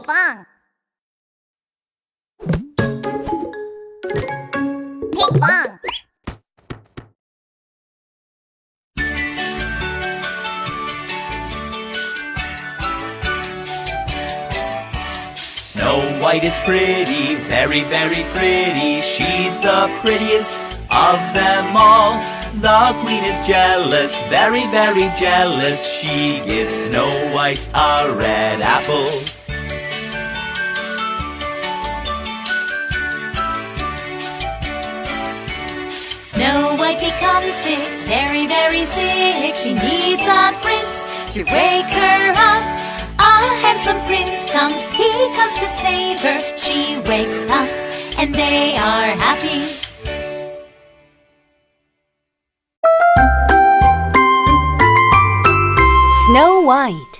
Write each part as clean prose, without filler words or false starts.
pong. Ping pong. Snow White is pretty, very, very pretty. She's the prettiest of them all. The Queen is jealous, very, very jealous. She gives Snow White a red apple. Snow White becomes sick, very, very sick. She needs a prince to wake her up. A handsome prince comes, he comes to save her. She wakes up and they are happy. Snow White.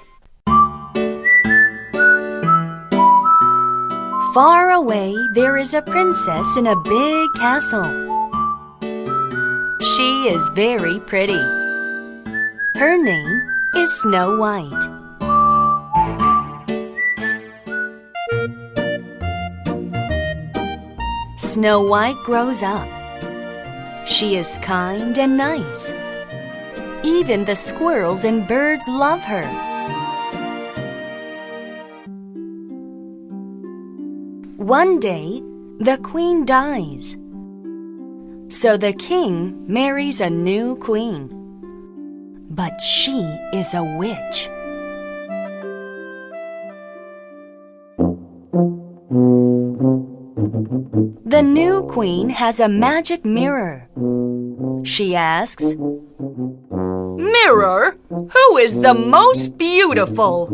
Far away, there is a princess in a big castle. She is very pretty. Her name is Snow White. Snow White grows up. She is kind and nice. Even the squirrels and birds love her. One day, the queen dies. So the king marries a new queen. But she is a witch. The new queen has a magic mirror. She asks, "Mirror, who is the most beautiful?"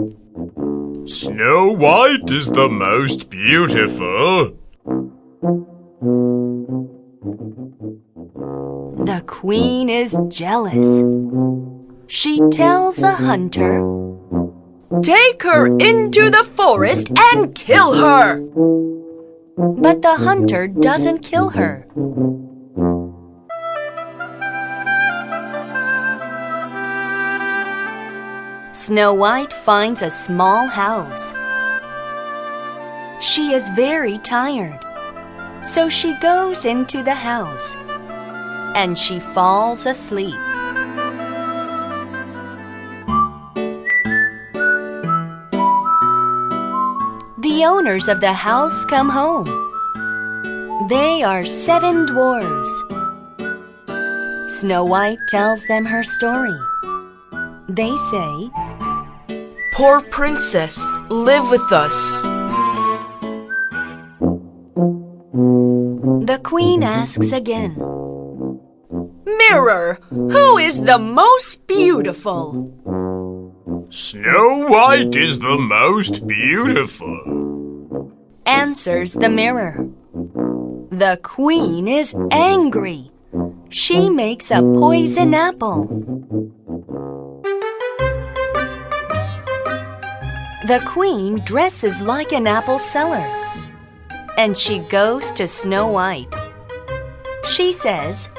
Snow White is the most beautiful. The queen is jealous. She tells a hunter, "Take her into the forest and kill her." But the hunter doesn't kill her. Snow White finds a small house. She is very tired, so she goes into the house and she falls asleep. The owners of the house come home. They are 7 dwarves. Snow White tells them her story. They say, "Poor princess, live with us." The queen asks again, "Mirror, who is the most beautiful?" Snow White is the most beautiful. Answers the mirror. The queen is angry. She makes a poison apple. The queen dresses like an apple seller, and she goes to Snow White. She says,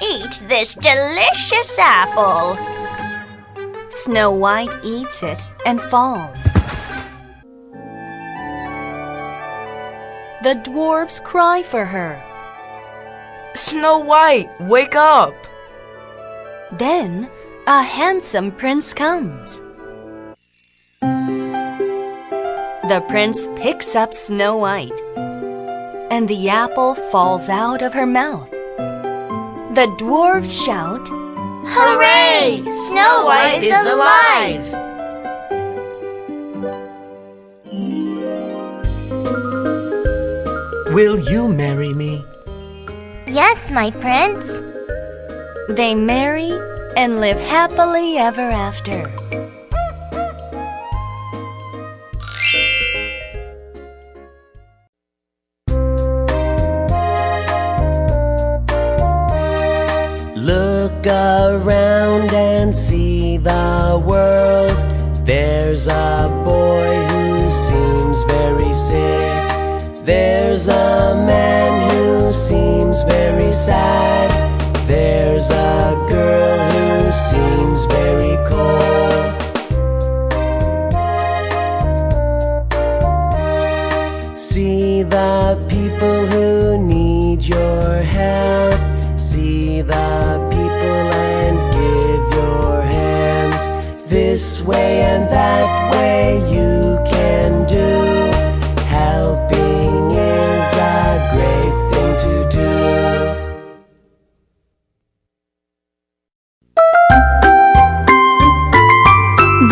Eat this delicious apple. Snow White eats it and falls. The dwarves cry for her. Snow White, wake up! Then a handsome prince comes. The prince picks up Snow White, and the apple falls out of her mouth. The dwarves shout, Hooray! Snow White is alive! Will you marry me? Yes, my prince. They marry and live happily ever after. Look around and see the world. There's a boy who seems very sick. There's a man who seems very sad. There's a girl who seems very cold. the people who need your help. See the people and give your hands. This way and that way you can do. Helping is a great thing to do.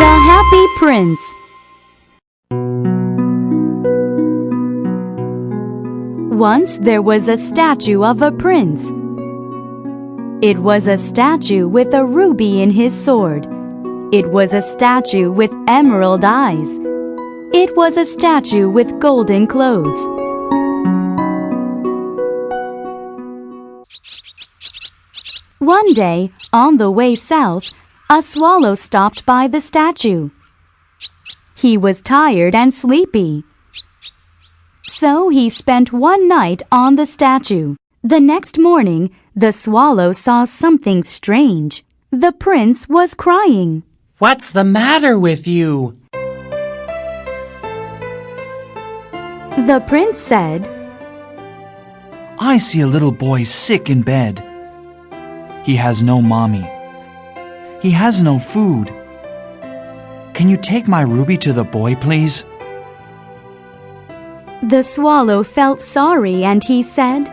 The Happy Prince. Once there was a statue of a prince. It was a statue with a ruby in his sword. It was a statue with emerald eyes. It was a statue with golden clothes. One day, on the way south, a swallow stopped by the statue. He was tired and sleepy. So he spent one night on the statue. The next morning, the swallow saw something strange. The prince was crying. What's the matter with you? The prince said, I see a little boy sick in bed. He has no mommy. He has no food. Can you take my ruby to the boy, please? The swallow felt sorry and he said,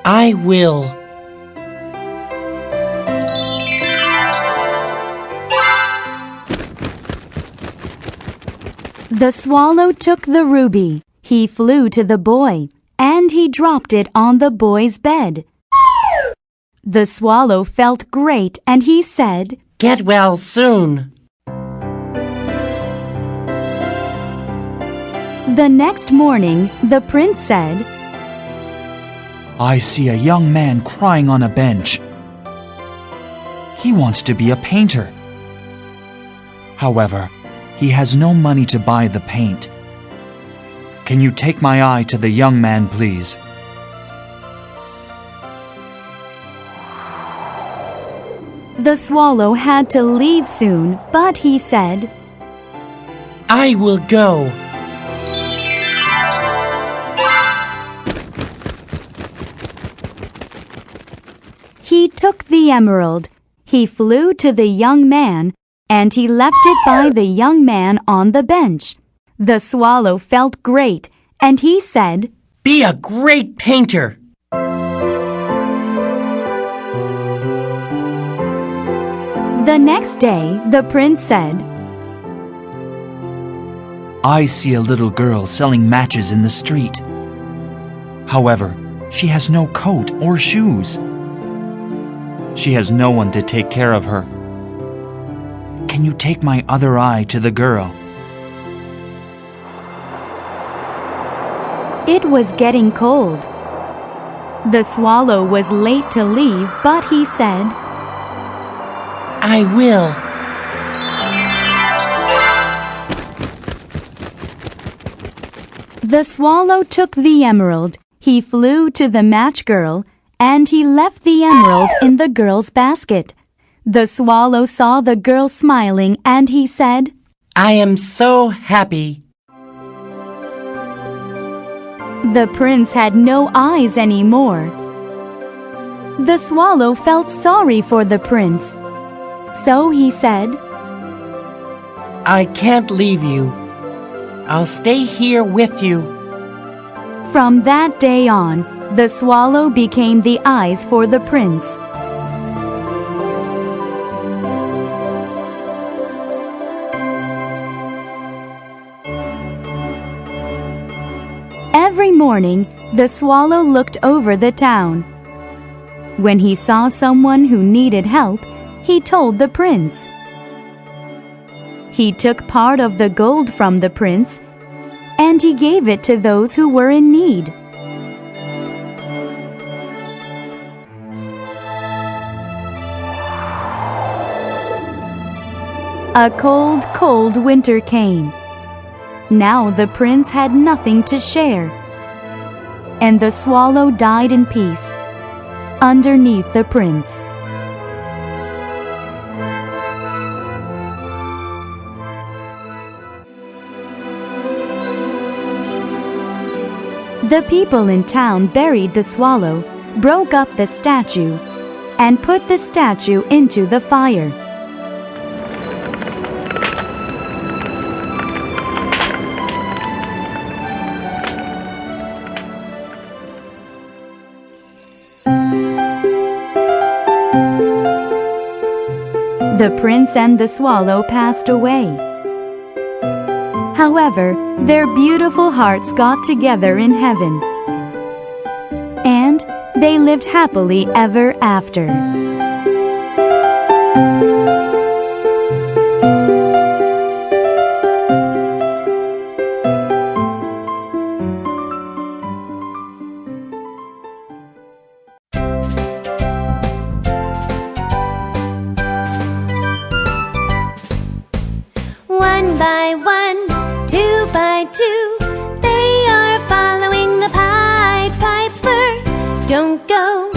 I will. The swallow took the ruby. He flew to the boy, and he dropped it on the boy's bed. The swallow felt great, and he said, Get well soon. The next morning, the prince said, I see a young man crying on a bench. He wants to be a painter. However, he has no money to buy the paint. Can you take my eye to the young man, please? The swallow had to leave soon, but he said, I will go. He took the emerald. He flew to the young man, and he left it by the young man on the bench. The swallow felt great, and he said, Be a great painter. The next day, the prince said, I see a little girl selling matches in the street. However, she has no coat or shoes. She has no one to take care of her. Can you take my other eye to the girl? It was getting cold. The swallow was late to leave, but he said, I will. The swallow took the emerald. He flew to the match girl, and he left the emerald in the girl's basket. The swallow saw the girl smiling, and he said, I am so happy. The prince had no eyes anymore. The swallow felt sorry for the prince. So he said, I can't leave you. I'll stay here with you. From that day on, the swallow became the eyes for the prince. Every morning, the swallow looked over the town. When he saw someone who needed help, he told the prince. He took part of the gold from the prince, and he gave it to those who were in need. A cold, cold winter came. Now the prince had nothing to share, and the swallow died in peace underneath the prince. The people in town buried the swallow, broke up the statue, and put the statue into the fire. The prince and the swallow passed away. However, their beautiful hearts got together in heaven, and they lived happily ever after. One by one, two by two, they are following the Pied Piper. Don't go,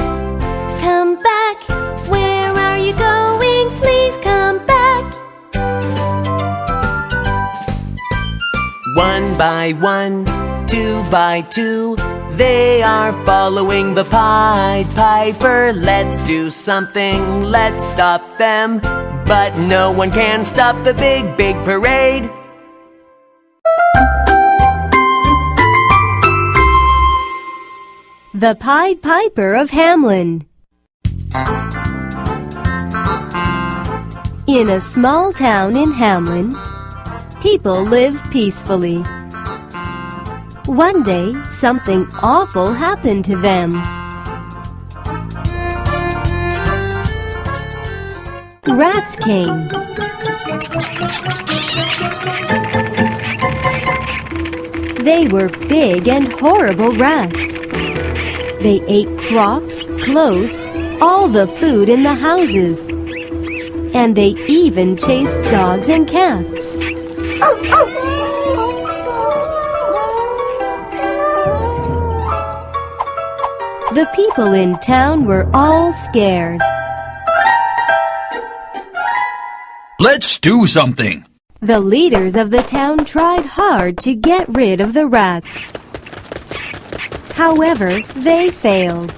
come back. Where are you going? Please come back. One by one, two by two, they are following the Pied Piper. Let's do something, let's stop them. But no one can stop the big, big parade. The Pied Piper of Hamelin. In a small town in Hamelin, people live peacefully. One day, something awful happened to them. Rats came. They were big and horrible rats. They ate crops, clothes, all the food in the houses. And they even chased dogs and cats. The people in town were all scared. Let's do something. The leaders of the town tried hard to get rid of the rats. However, they failed.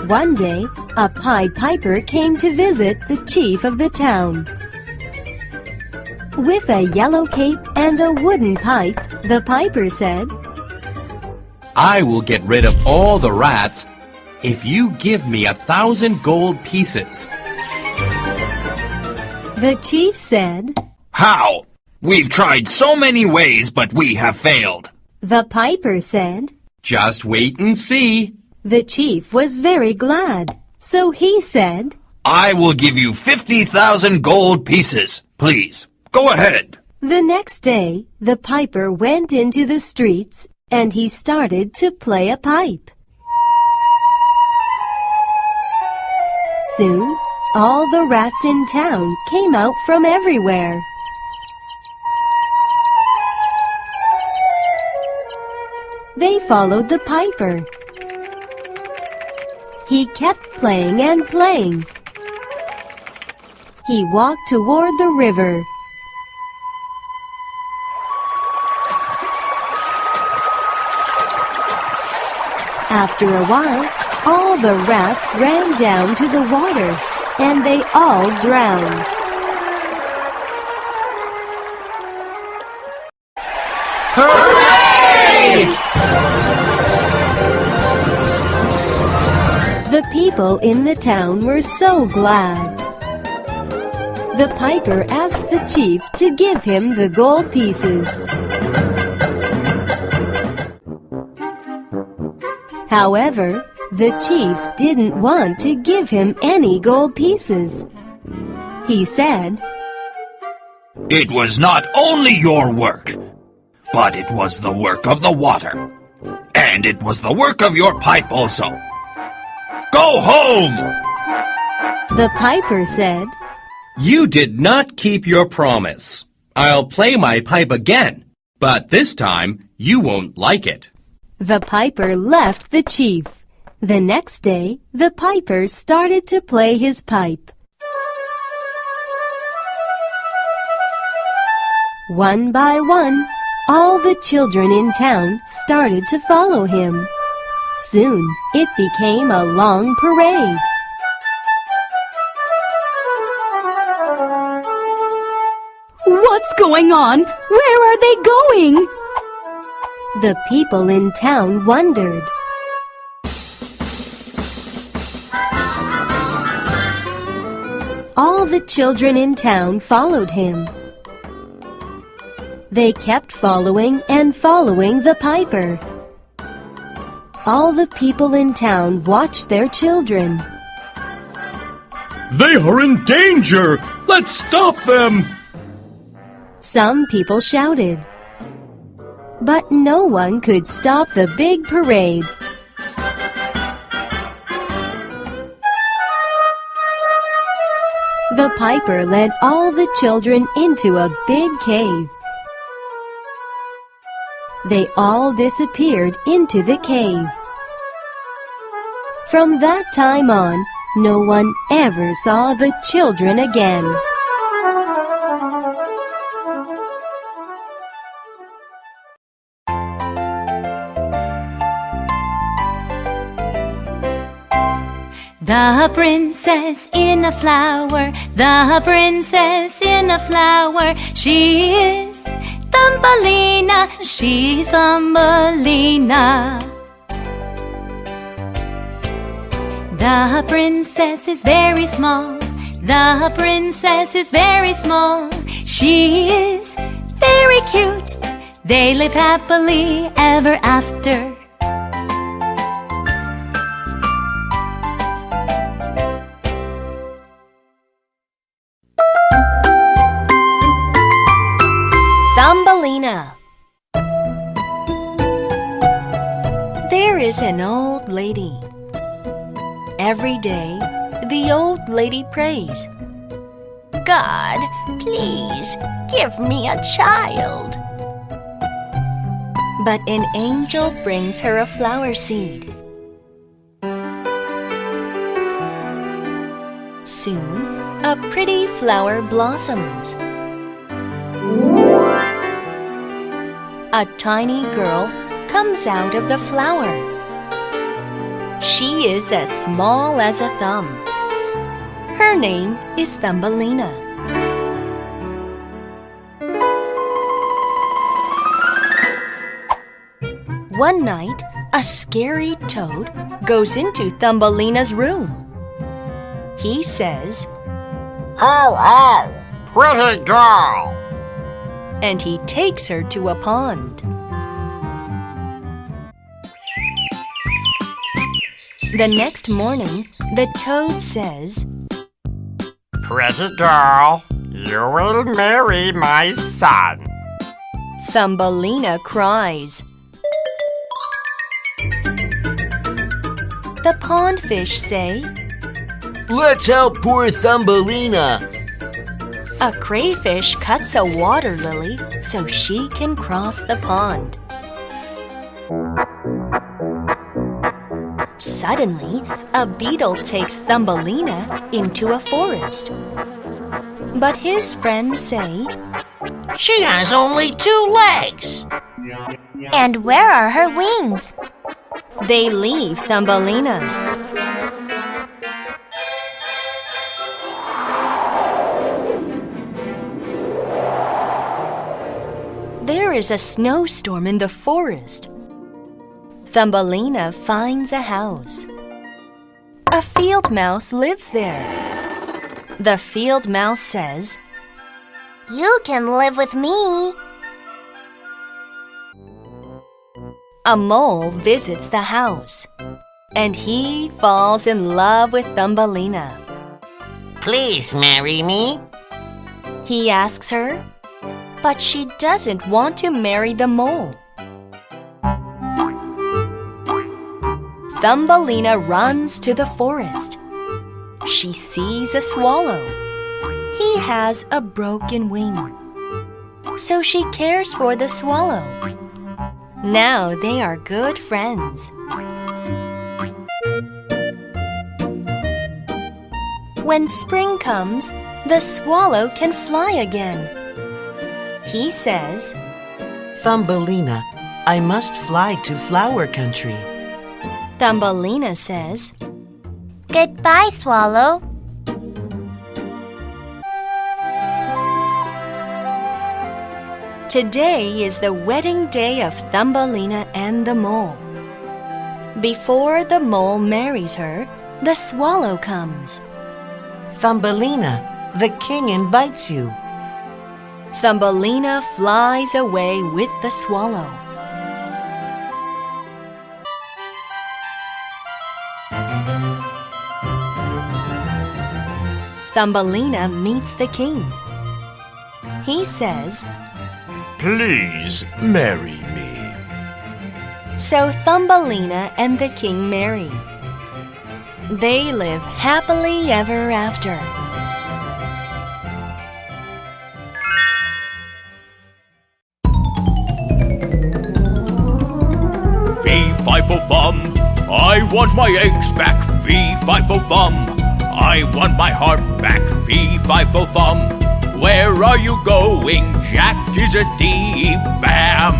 One day, a Pied Piper came to visit the chief of the town. With a yellow cape and a wooden pipe, the piper said, I will get rid of all the rats if you give me 1,000 gold pieces. The chief said, How? We've tried so many ways, but we have failed. The piper said, Just wait and see. The chief was very glad, so he said, I will give you 50,000 gold pieces. Please, go ahead. The next day, the piper went into the streets and he started to play a pipe. Soon, all the rats in town came out from everywhere. They followed the piper. He kept playing and playing. He walked toward the river. After a while, all the rats ran down to the water, and they all drowned. Hooray! The people in the town were so glad. The piper asked the chief to give him the gold pieces. However, the chief didn't want to give him any gold pieces. He said, It was not only your work, but it was the work of the water. And it was the work of your pipe also. Go home! The piper said, You did not keep your promise. I'll play my pipe again, but this time you won't like it. The piper left the chief. The next day, the piper started to play his pipe. One by one, All the children in town started to follow him. Soon, it became a long parade. What's going on? Where are they going? The people in town wondered. All the children in town followed him. They kept following and following the piper. All the people in town watched their children. They are in danger! Let's stop them! Some people shouted. But no one could stop the big parade. The piper led all the children into a big cave. They all disappeared into the cave. From that time on, no one ever saw the children again. The princess in a flower, the princess in a flower. She is Thumbelina, she's Thumbelina. The princess is very small, the princess is very small. She is very cute, they live happily ever after. Thumbelina. There is an old lady. Every day, the old lady prays, God, please give me a child. But an angel brings her a flower seed. Soon, a pretty flower blossoms. A tiny girl comes out of the flower. She is as small as a thumb. Her name is Thumbelina. One night, a scary toad goes into Thumbelina's room. He says, "Oh, pretty girl." And he takes her to a pond. The next morning, the toad says, "Pretty girl, you will marry my son." Thumbelina cries. The pondfish say, "Let's help poor Thumbelina." A crayfish cuts a water lily so she can cross the pond. Suddenly, a beetle takes Thumbelina into a forest. But his friends say, "She has only 2 legs." And where are her wings? They leave Thumbelina. There is a snowstorm in the forest. Thumbelina finds a house. A field mouse lives there. The field mouse says, You can live with me. A mole visits the house, and he falls in love with Thumbelina. "Please marry me." He asks her, but she doesn't want to marry the mole. Thumbelina runs to the forest. She sees a swallow. He has a broken wing. So she cares for the swallow. Now they are good friends. When spring comes, the swallow can fly again. He says, Thumbelina, I must fly to flower country. Thumbelina says, Goodbye, Swallow. Today is the wedding day of Thumbelina and the mole. Before the mole marries her, the swallow comes. Thumbelina, the king invites you. Thumbelina flies away with the swallow. Thumbelina meets the king. He says, Please marry me. So Thumbelina and the king marry. They live happily ever after. Fee-fi-fo-fum, I want my eggs back. Fee-fi-fo-fum, I want my harp back. Fee-fi-fo-fum, where are you going? Jack is a thief. Bam!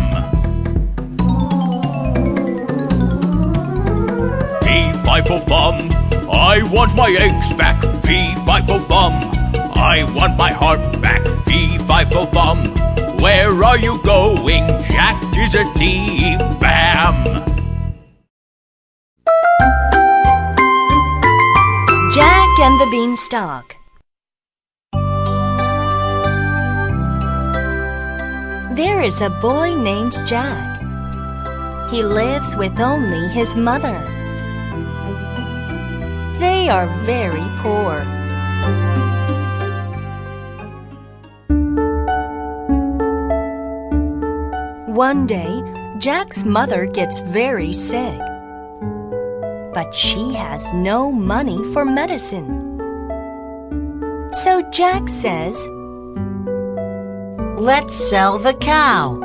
Fee-fi-fo-fum, I want my eggs back. Fee-fi-fo-fum, I want my harp back. Fee-fi-fo-fum, where are you going? Jack is a thief. Bam! Jack and the Beanstalk. There is a boy named Jack. He lives with only his mother. They are very poor. One day, Jack's mother gets very sick. But she has no money for medicine. So Jack says, Let's sell the cow.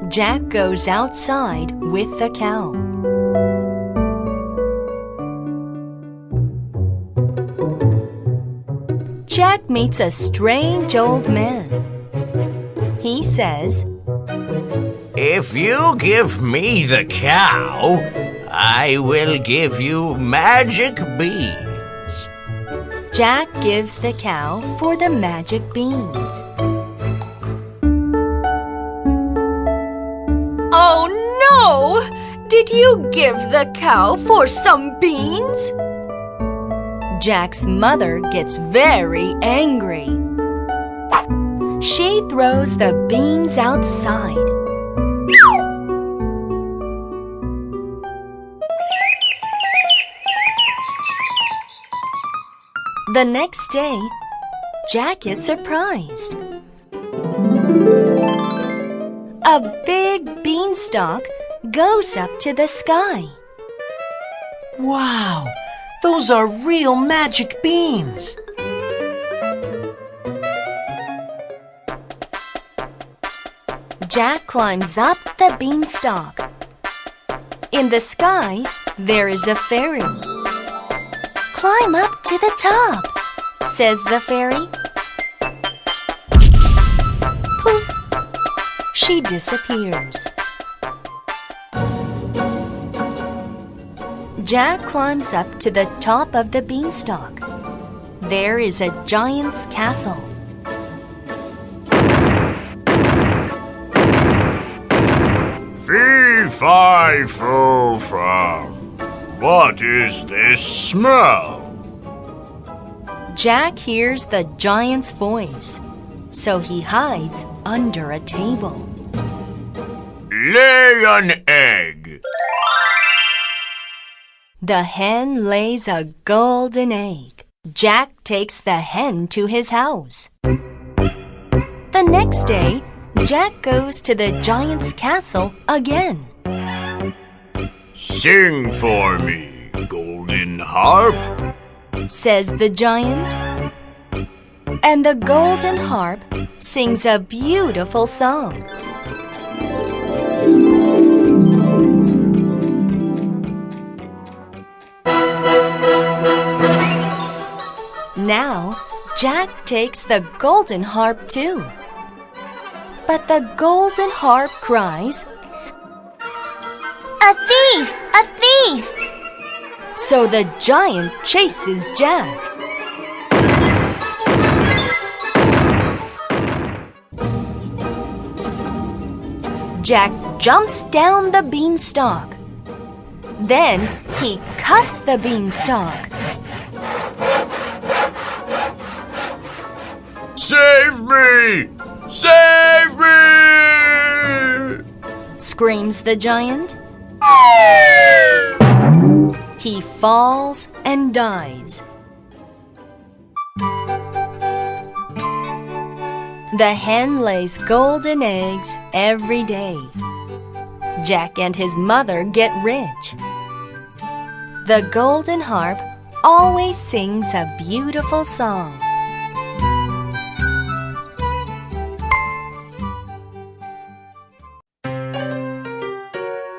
Jack goes outside with the cow. Jack meets a strange old man. He says, If you give me the cow, I will give you magic beans. Jack gives the cow for the magic beans. Oh no! Did you give the cow for some beans? Jack's mother gets very angry. She throws the beans outside. The next day, Jack is surprised. A big beanstalk goes up to the sky. Wow, those are real magic beans. Jack climbs up the beanstalk. In the sky, there is a fairy. Climb up to the top, says the fairy. Poof! She disappears. Jack climbs up to the top of the beanstalk. There is a giant's castle. Fee-fi-fo-fum. What is this smell? Jack hears the giant's voice, so he hides under a table. Lay an egg. The hen lays a golden egg. Jack takes the hen to his house. The next day, Jack goes to the giant's castle again. Sing for me, golden harp, says the giant. And the golden harp sings a beautiful song. Now, Jack takes the golden harp too. But the golden harp cries, A thief! A thief! So the giant chases Jack. Jack jumps down the beanstalk. Then he cuts the beanstalk. Save me! Save me! Screams the giant. He falls and dies. The hen lays golden eggs every day. Jack and his mother get rich. The golden harp always sings a beautiful song.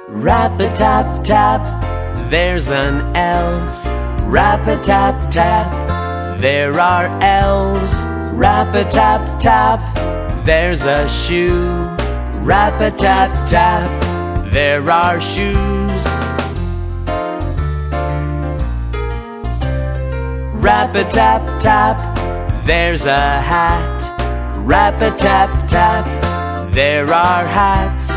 Rap-a-tap-tap, there's an elf. Rap-a-tap-tap, there are elves. Rap-a-tap-tap, there's a shoe. Rap-a-tap-tap, there are shoes. Rap-a-tap-tap, there's a hat. Rap-a-tap-tap, there are hats.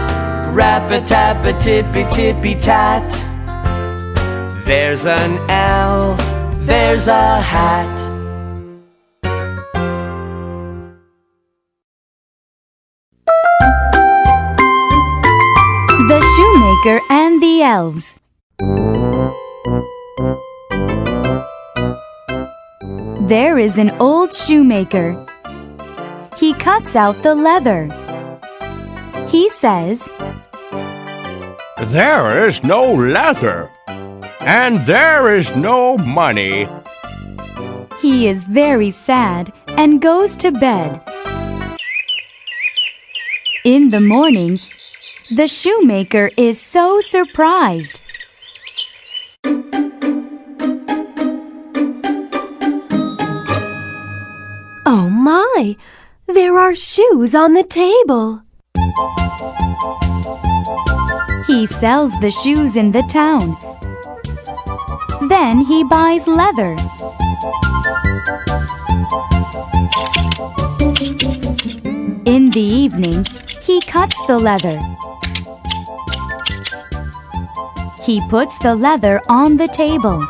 Rap-a-tap-a-tippy-tippy-tat, there's an elf, there's a hat. The Shoemaker and the Elves. There is an old shoemaker. He cuts out the leather. He says, There is no leather, and there is no money. He is very sad and goes to bed. In the morning, the shoemaker is so surprised. Oh my! There are shoes on the table. He sells the shoes in the town. Then he buys leather. In the evening, he cuts the leather. He puts the leather on the table.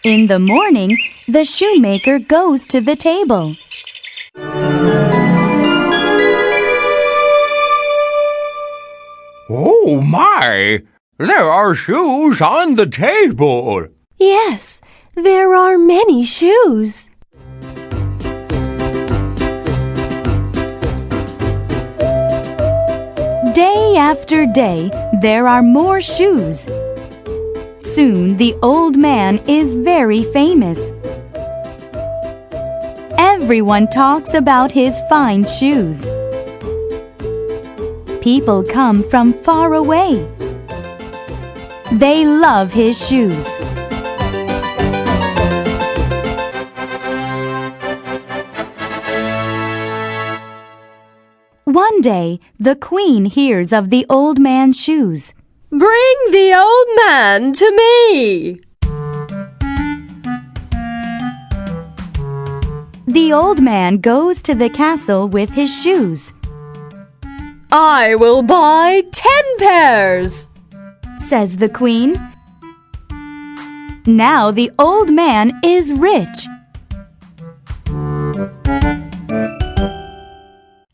In the morning, the shoemaker goes to the table. Oh my! There are shoes on the table. Yes, there are many shoes. Day after day, there are more shoes. Soon the old man is very famous. Everyone talks about his fine shoes. People come from far away. They love his shoes. One day, the queen hears of the old man's shoes. Bring the old man to me. The old man goes to the castle with his shoes. I will buy 10 pairs, says the queen. Now the old man is rich.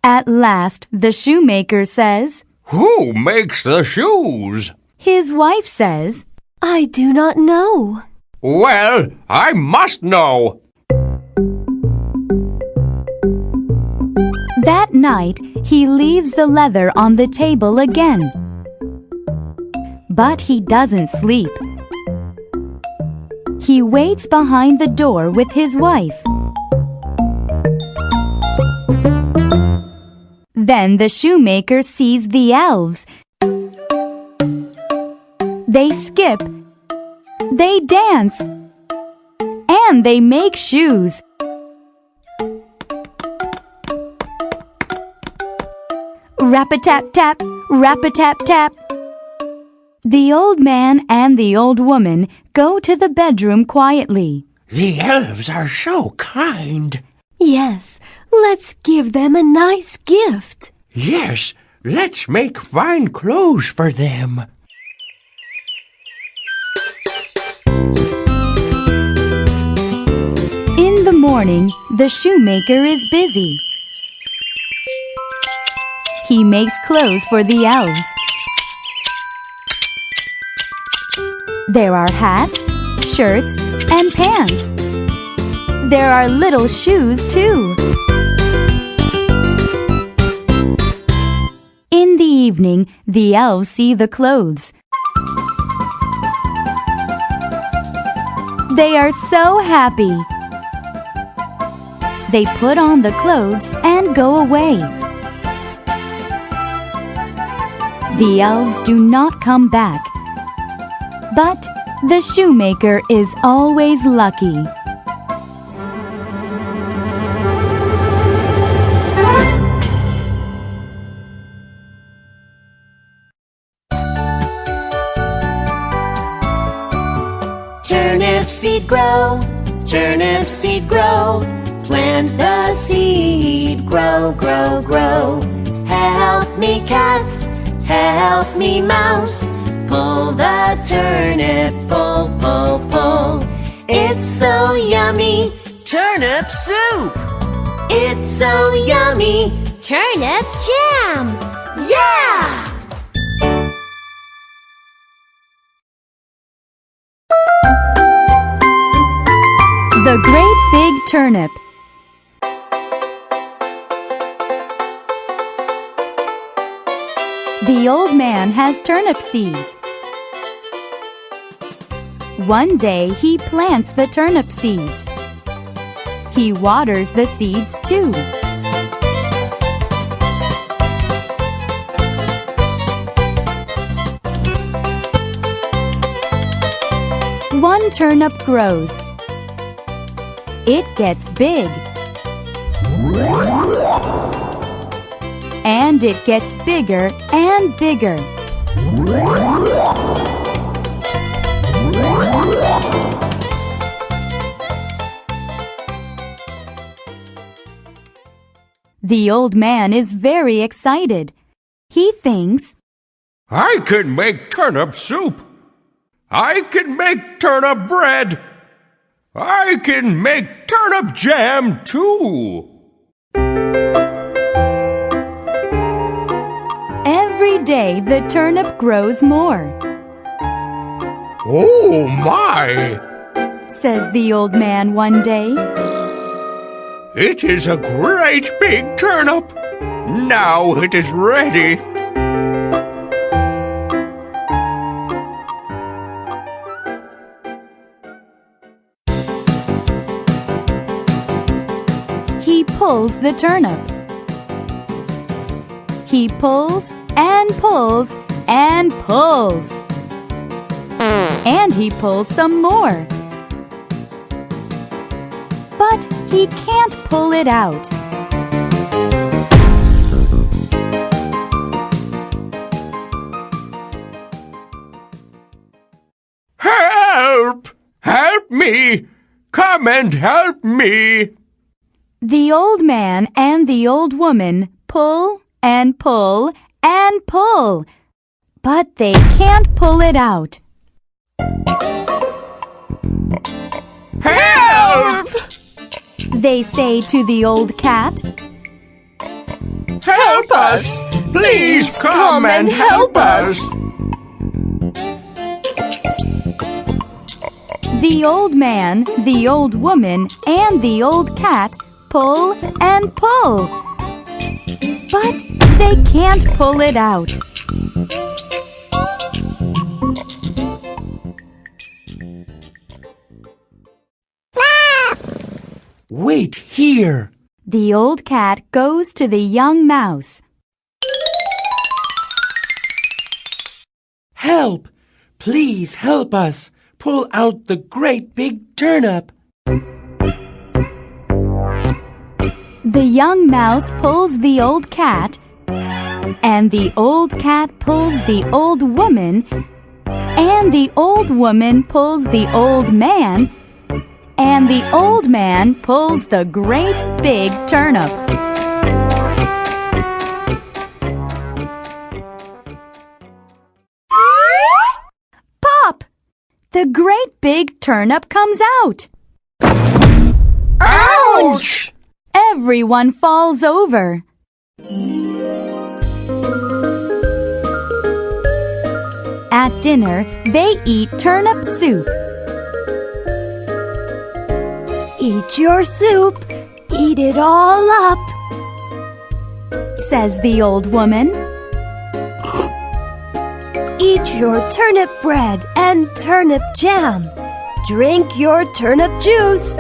At last, the shoemaker says, Who makes the shoes? His wife says, I do not know. Well, I must know. That night, he leaves the leather on the table again. But he doesn't sleep. He waits behind the door with his wife. Then the shoemaker sees the elves. They skip They dance. And they make shoes. Rap-a-tap-tap, rap-a-tap-tap. The old man and the old woman go to the bedroom quietly. The elves are so kind. Yes, let's give them a nice gift. Yes, let's make fine clothes for them. In the morning, the shoemaker is busy. He makes clothes for the elves. There are hats, shirts, and pants. There are little shoes, too. In the evening, the elves see the clothes. They are so happy. They put on the clothes and go away. The elves do not come back. But the shoemaker is always lucky. Turnip seed grow, turnip seed grow. Plant the seed, grow, grow, grow. Help me cat, help me mouse. Pull the turnip, pull, pull, pull. It's so yummy, Turnip soup! it's so yummy. Turnip jam. Yeah! The Great Big Turnip. The old man has turnip seeds. One day he plants the turnip seeds. He waters the seeds too. One turnip grows. It gets big. And it gets bigger and bigger. The old man is very excited. He thinks, I can make turnip soup. I can make turnip bread. I can make turnip jam too. Every day the turnip grows more, Oh my! says the old man one day. It is a great big turnip. Now it is ready. He pulls the turnip. He pulls and pulls and pulls. And he pulls some more. But he can't pull it out. Help! Help me! Come and help me! The old man and the old woman pull and pull and pull, but they can't pull it out. Help! They say to the old cat, Help us! Please come and help us! The old man, the old woman, and the old cat pull and pull, but they can't pull it out. Wait here. The old cat goes to the young mouse. Help! Please help us! pull out the great big turnip. The young mouse pulls the old cat, and the old cat pulls the old woman, and the old woman pulls the old man, and the old man pulls the great big turnip. Pop! The great big turnip comes out. Ouch! Everyone falls over. At dinner, they eat turnip soup. Eat your soup, eat it all up, says the old woman. Eat your turnip bread and turnip jam. Drink your turnip juice.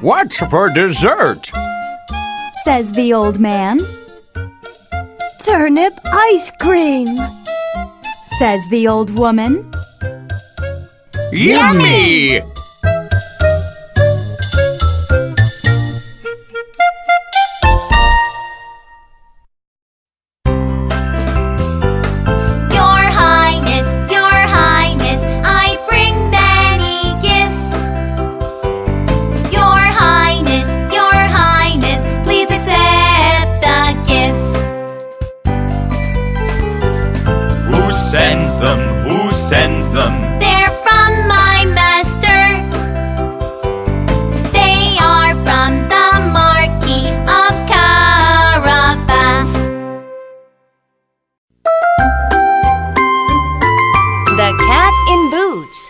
What's for dessert? Says the old man. Turnip ice cream, says the old woman. Yummy! Your Highness, I bring many gifts. Your Highness, please accept the gifts. Who sends them? Who sends them? They're from my master. They are from the Marquis of Carabas. The Cat in Boots.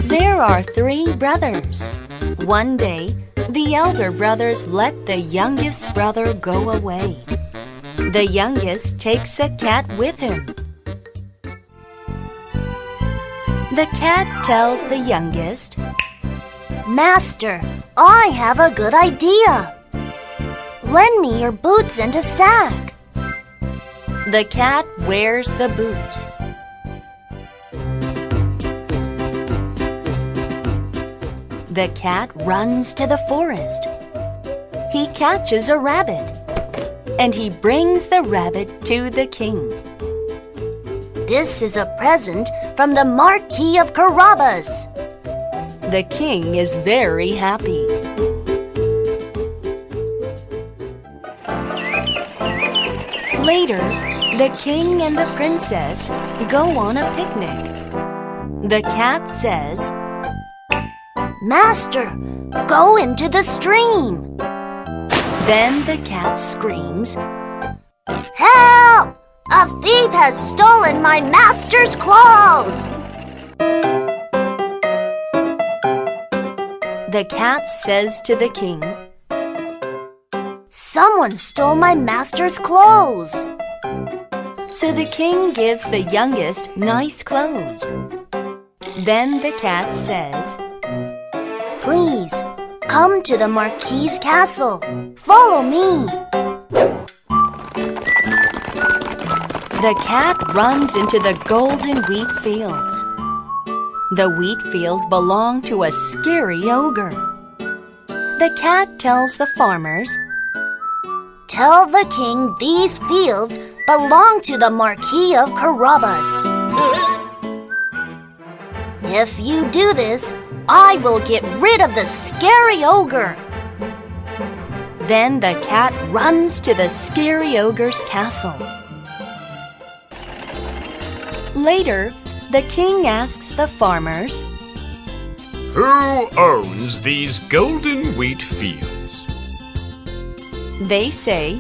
There are 3 brothers. One day, the elder brothers let the youngest brother go away. The youngest takes a cat with him. The cat tells the youngest, Master, I have a good idea. Lend me your boots and a sack. The cat wears the boots. The cat runs to the forest. He catches a rabbit, and he brings the rabbit to the king. This is a present from the Marquis of Carabas. The king is very happy. Later, the king and the princess go on a picnic. The cat says, Master, go into the stream. Then the cat screams, Help! A thief has stolen my master's clothes! The cat says to the king, Someone stole my master's clothes. So the king gives the youngest nice clothes. Then the cat says, Please, come to the Marquis's castle. Follow me. The cat runs into the golden wheat fields. The wheat fields belong to a scary ogre. The cat tells the farmers, Tell the king these fields belong to the Marquis of Carabas. If you do this, I will get rid of the scary ogre. Then the cat runs to the scary ogre's castle. Later, the king asks the farmers, Who owns these golden wheat fields? They say,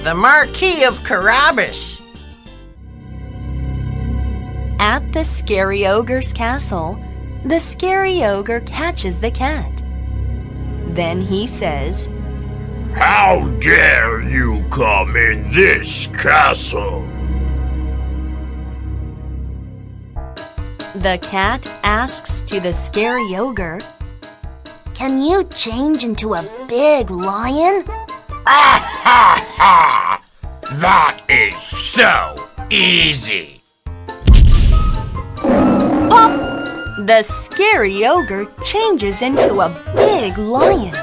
The Marquis of Carabas. At the scary ogre's castle, the scary ogre catches the cat. Then he says, How dare you come in this castle? The cat asks to the scary ogre, "Can you change into a big lion?" That is so easy. Pop! The scary ogre changes into a big lion.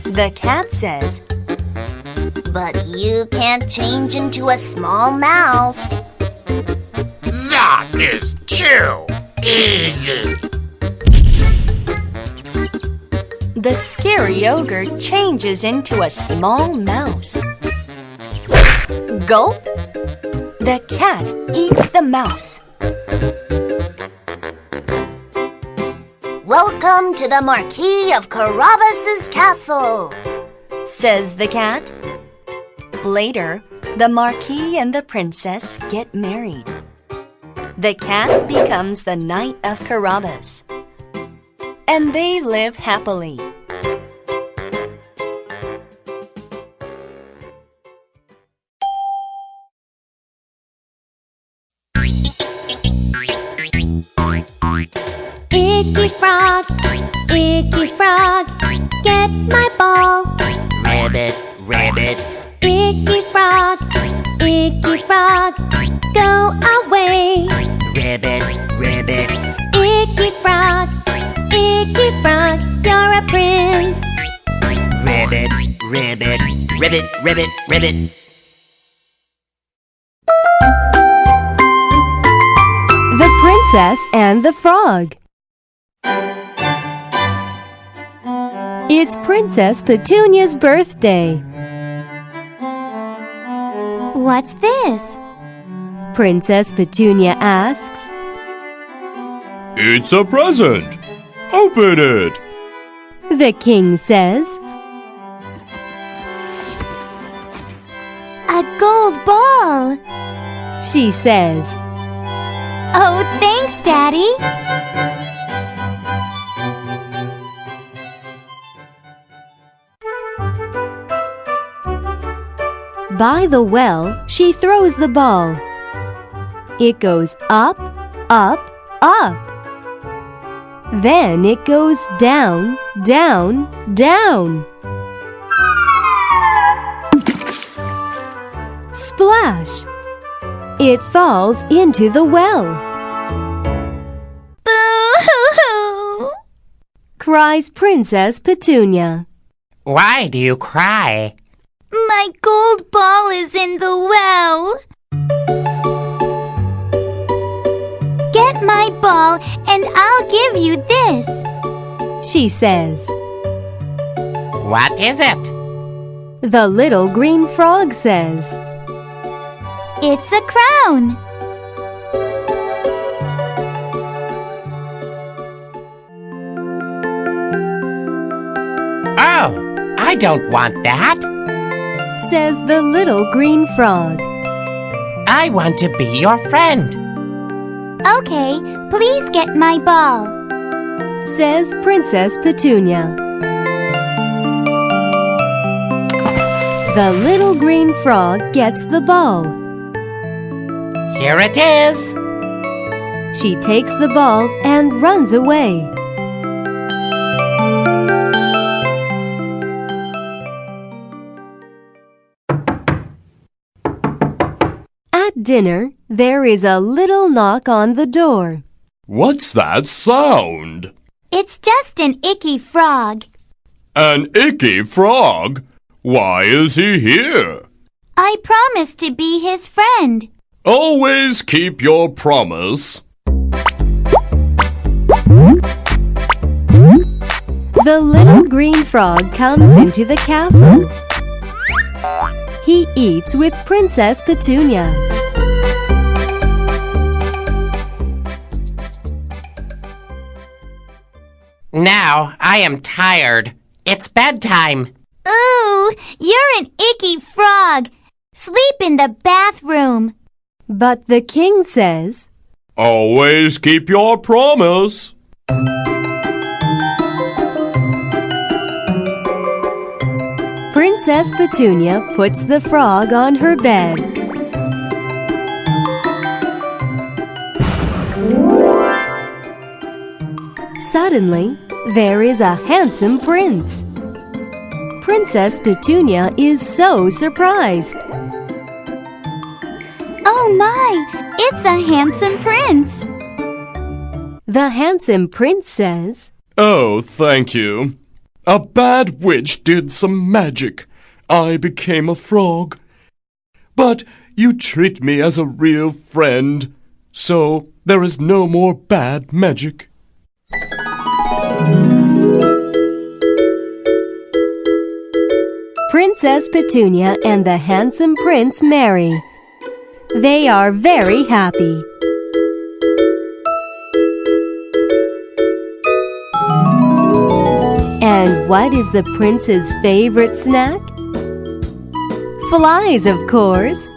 The cat says, "But you can't change into a small mouse." That is too easy. The scary ogre changes into a small mouse. Gulp! The cat eats the mouse. "Welcome to the Marquis of Carabas's castle," says the cat. Later, the Marquis and the princess get married. The cat becomes the Knight of Carabas, and they live happily. Icky frog, get my ball. Rabbit, rabbit. Icky frog, go away. Rabbit, rabbit. Icky frog, you're a prince. Rabbit, rabbit. Ribbit, ribbit, ribbit. The Princess and the Frog. It's Princess Petunia's birthday. What's this? Princess Petunia asks. It's a present. Open it. The king says. A gold ball. She says. Oh, thanks, Daddy. By the well, she throws the ball. It goes up, up, up. Then it goes down, down, down. Splash! It falls into the well. Boo-hoo-hoo! Cries Princess Petunia. Why do you cry? My gold ball is in the well. Get my ball and I'll give you this, she says. What is it? The little green frog says. It's a crown. Oh, I don't want that, says the little green frog. I want to be your friend. Okay, please get my ball, says Princess Petunia. The little green frog gets the ball. Here it is. She takes the ball and runs away. At dinner, there is a little knock on the door. What's that sound? It's just an icky frog. An icky frog? Why is he here? I promised to be his friend. Always keep your promise. The little green frog comes into the castle. He eats with Princess Petunia. Now I am tired. It's bedtime. Ooh, you're an icky frog. Sleep in the bathroom. But the king says, Always keep your promise. Princess Petunia puts the frog on her bed. Suddenly, there is a handsome prince. Princess Petunia is so surprised. Oh my, it's a handsome prince. The handsome prince says, Oh, thank you. A bad witch did some magic. I became a frog. But you treat me as a real friend, so there is no more bad magic. Princess Petunia and the handsome prince marry. They are very happy. And what is the prince's favorite snack? Flies, of course.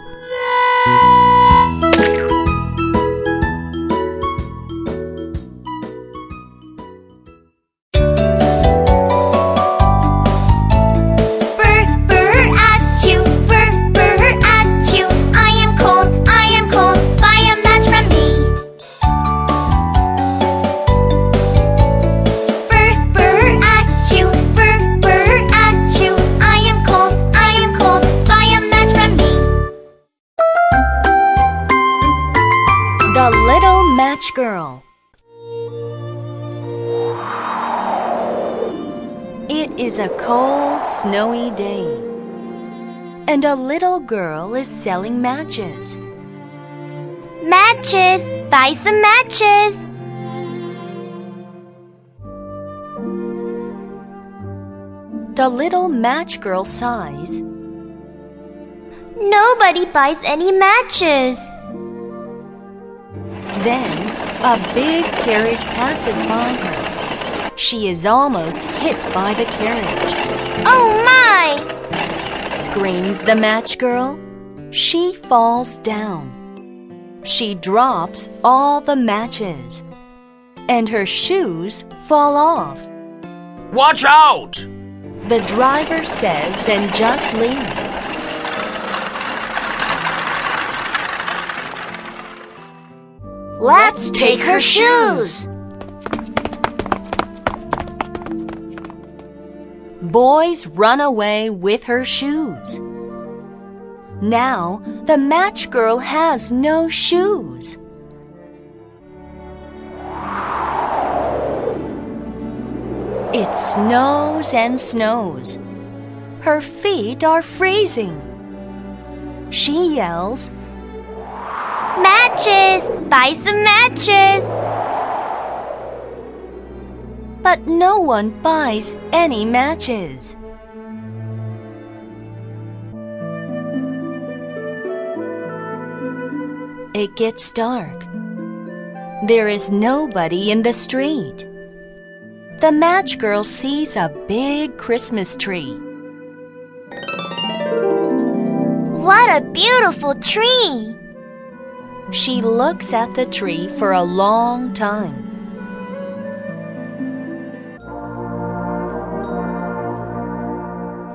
The Little Match Girl. It is a cold, snowy day, and a little girl is selling matches. Matches! Buy some matches! The little match girl sighs. Nobody buys any matches. Then a big carriage passes by her. She is almost hit by the carriage. Oh my! Screams the match girl. She falls down. She drops all the matches, and her shoes fall off. Watch out! The driver says and just leaves. Let's take her shoes! Boys run away with her shoes. Now the match girl has no shoes. It snows and snows. Her feet are freezing. She yells, Matches! Buy some matches! but no one buys any matches. It gets dark. There is nobody in the street. The match girl sees a big Christmas tree. What a beautiful tree! She looks at the tree for a long time.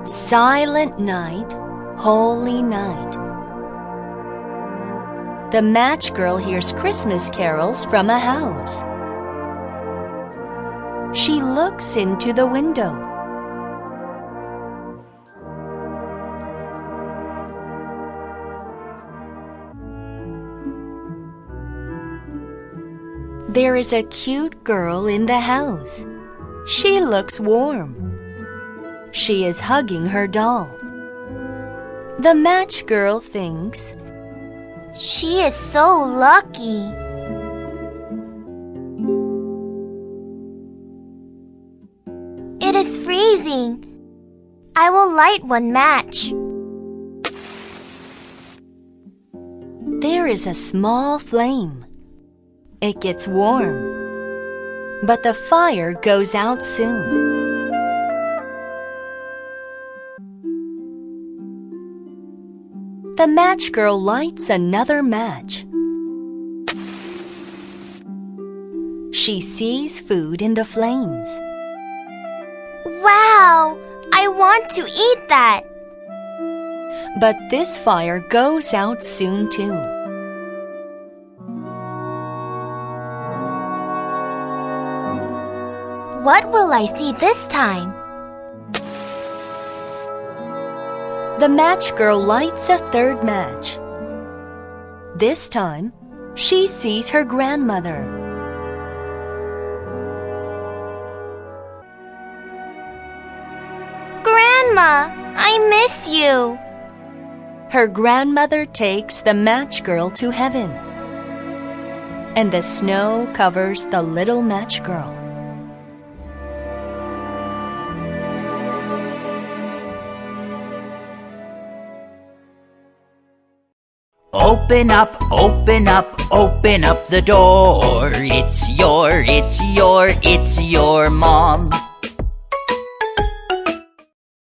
Silent night, holy night. The match girl hears Christmas carols from a house. She looks into the window. There is a cute girl in the house. She looks warm. She is hugging her doll. The match girl thinks, She is so lucky. It is freezing. I will light one match. There is a small flame. It gets warm, but the fire goes out soon. The match girl lights another match. She sees food in the flames. Wow! I want to eat that! But this fire goes out soon too. What will I see this time? The match girl lights a third match. This time, she sees her grandmother. Grandma, I miss you. Her grandmother takes the match girl to heaven, and the snow covers the little match girl. Open up, open up, open up the door. It's your mom.